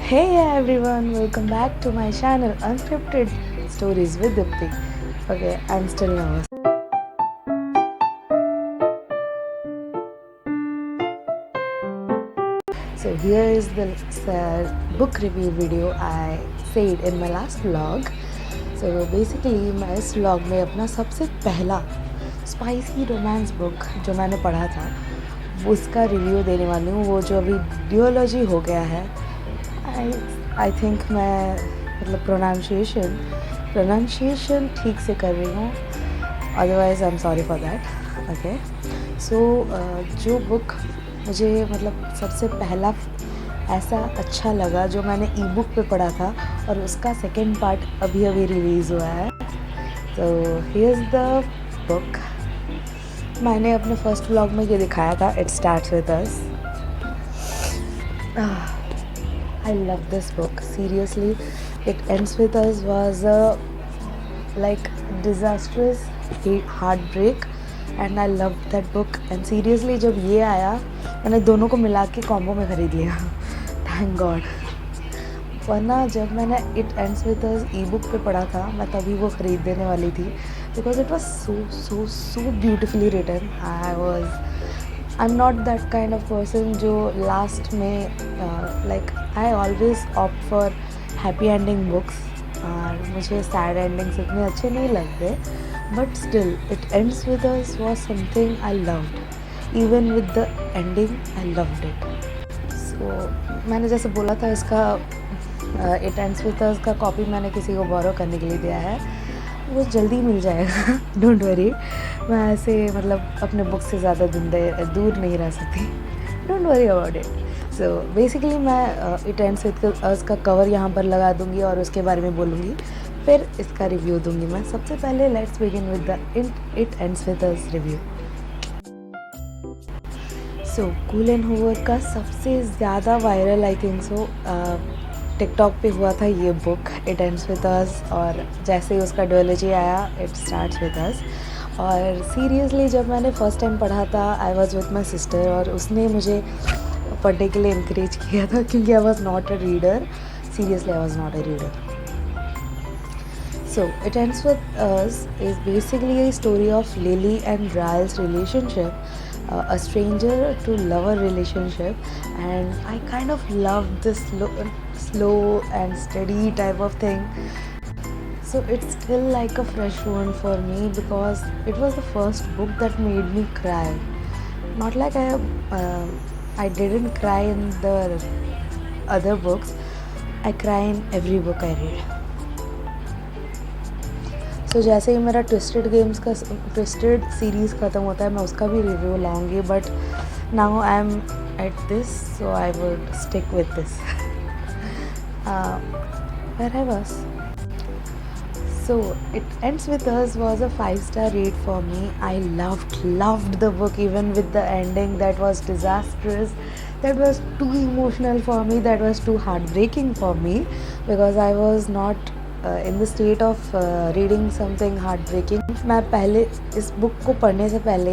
Hey everyone, welcome back to my channel Unscripted Stories with Dipti. Okay, I'm still nervous. So here is the book review video I said in my last vlog. So basically मैं इस vlog में अपना सबसे पहला spicy romance book जो मैंने पढ़ा था उसका रिव्यू देने वाली हूँ. वो जो अभी डियोलॉजी हो गया है, आई थिंक मैं मतलब प्रोनाउंसिएशन ठीक से कर रही हूँ, otherwise I am sorry for that. Okay, so जो बुक मुझे मतलब सबसे पहला ऐसा अच्छा लगा जो मैंने ई बुक पे पढ़ा था और उसका सेकेंड पार्ट अभी अभी रिलीज़ हुआ है. तो हियर इज़ द बुक. मैंने अपने फर्स्ट व्लॉग में ये दिखाया था, it starts with us. I love this book. Seriously, It Ends With Us was a like disastrous heartbreak and I loved that book. And seriously, जब ये आया मैंने दोनों को मिला के कॉम्बो में ख़रीद लिया. Thank God. वरना जब मैंने It Ends With Us E book पे पढ़ा था मैं तभी वो ख़रीद देने वाली थी because it was so beautifully written. I'm not that kind of person जो लास्ट में like I always opt for happy ending books और मुझे sad endings इतने अच्छे नहीं लगते, but still It Ends With Us was something I loved. Even with the ending I loved it. So मैंने जैसे बोला था इसका It Ends With Us का कॉपी मैंने किसी को बोरो करने के लिए दिया है, वो जल्दी मिल जाएगा. डोंट वरी, मैं ऐसे मतलब अपने बुक से ज़्यादा दूर नहीं रह सकती. Don't worry about it. So basically मैं इट एंड्स विद अस का कवर यहाँ पर लगा दूँगी और उसके बारे में बोलूँगी, फिर इसका रिव्यू दूँगी मैं. सबसे पहले let's begin with the it ends with us review. So cool and Hoover का सबसे ज़्यादा viral I think so TikTok पे हुआ था ये book it ends with us, और जैसे ही उसका डुअलॉजी आया इट स्टार्ट्स विद अस. और सीरियसली जब मैंने फ़र्स्ट टाइम पढ़ा था I was with my sister और उसने मुझे पढ़ने के लिए इनक्रेज किया था क्योंकि I was not a reader. Seriously I was not a reader. So, It Ends With Us is basically a story of Lily and Ryle's relationship, a stranger to lover relationship, and I kind of love this slow and steady type of thing. So it's still like a fresh one for me because it was the first book that made me cry. Not like I didn't cry in the other books. I cry in every book I read. तो जैसे ही मेरा twisted series ख़त्म होता है मैं उसका भी review लाऊंगी, but now I am at this so I would stick with this. Where I was. So It Ends With Us was a 5-star rate for me. I loved the book, even with the ending that was disastrous, that was too emotional for me, that was too heartbreaking for me because I was not in the state of reading something heartbreaking. मैं पहले इस book को पढ़ने से पहले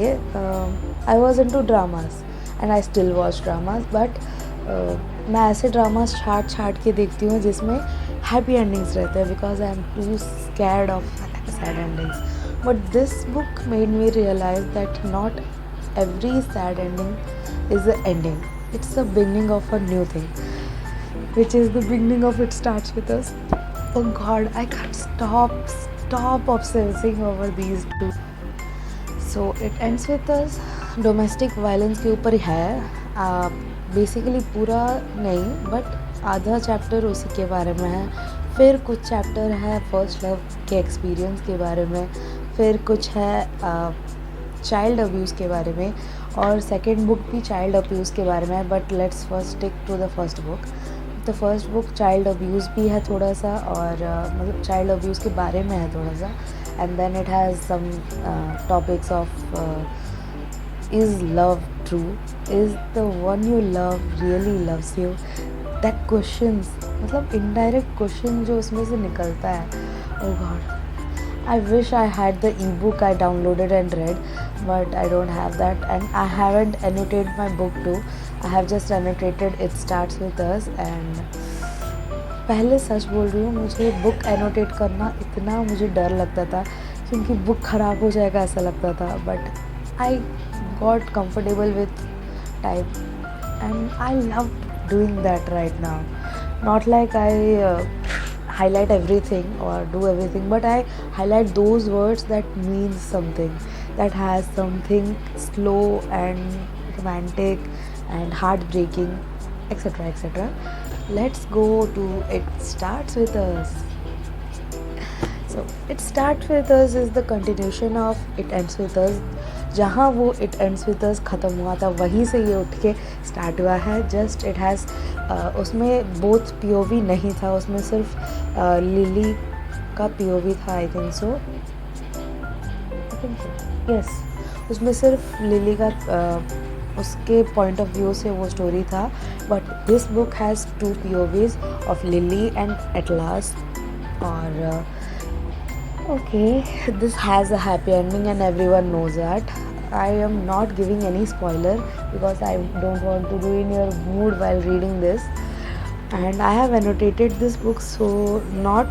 I was into dramas and I still watch dramas, but मैं ऐसे dramas छाट के देखती हूँ जिसमें हैप्पी एंडिंग्स रहते हैं because I am too scared of sad endings. But this book made me realize that not every sad ending is the ending. It's the beginning of a new thing, which is the beginning of It Starts With Us. Oh God, I can't stop obsessing over these two. So It Ends With Us domestic violence के ऊपर है. Basically पूरा नहीं but आधा chapter उसी के बारे में है, फिर कुछ चैप्टर है फर्स्ट लव के एक्सपीरियंस के बारे में, फिर कुछ है चाइल्ड अब्यूज़ के बारे में, और सेकेंड बुक भी चाइल्ड अब्यूज़ के बारे में है. But let's first stick to the first book. The first book child abuse भी है थोड़ा सा, और मतलब चाइल्ड अब्यूज़ के बारे में है थोड़ा सा, and then it has some topics of is love true, is the one you love really loves you, that questions, मतलब इनडायरेक्ट क्वेश्चन जो उसमें से निकलता है. Oh God, I wish I had the ebook I downloaded and read, but I don't have that, and I haven't annotated my book too. I have just annotated It Starts With Us, and पहले सच बोल रही हूँ, मुझे book annotate करना इतना मुझे डर लगता था क्योंकि बुक ख़राब हो जाएगा ऐसा लगता था, but I got comfortable with type and I love doing that right now. Not like I highlight everything or do everything, but I highlight those words that means something, that has something slow and romantic and heartbreaking, etc, etc. Let's go to It Starts With Us. So It Starts With Us is the continuation of It Ends With Us. जहाँ वो It Ends With Us ख़त्म हुआ था वहीं से ये उठ के स्टार्ट हुआ है. जस्ट इट हैज़ उसमें बोथ POV नहीं था, उसमें सिर्फ लिली का POV था. आई थिंक सो यस, उसमें सिर्फ लिली का उसके पॉइंट ऑफ व्यू से वो स्टोरी था. But this book has 2 POVs of lily and atlas. और okay, this has a happy ending and everyone knows that. I am not giving any spoiler because I don't want to ruin your mood while reading this. And I have annotated this book, so not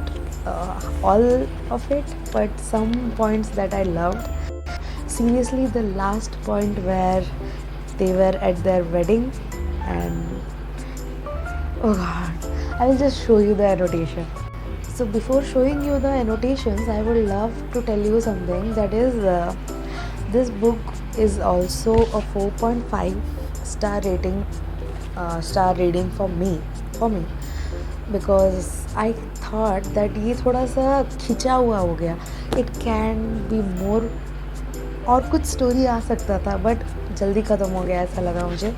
all of it, but some points that I loved. Seriously, the last point where they were at their wedding and oh god, I will just show you the annotation. So before showing you the annotations, I would love to tell you something, that is this book is also a 4.5 star rating, star reading for me because I thought that ये थोड़ा सा खिंचा हुआ हो गया. It can be more, और कुछ story आ सकता था बट जल्दी ख़त्म हो गया ऐसा लगा मुझे.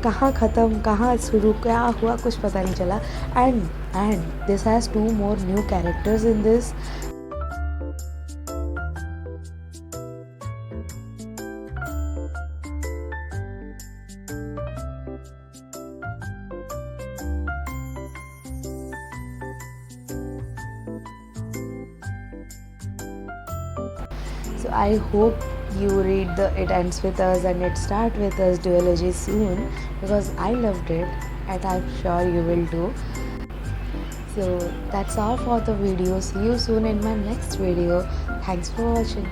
कहाँ ख़त्म कहाँ शुरू क्या हुआ कुछ पता नहीं चला. And this has 2 more new characters in this. So I hope you read the It Ends With Us and It Starts With Us duology soon because I loved it and I'm sure you will too. So that's all for the video. See you soon in my next video. Thanks for watching.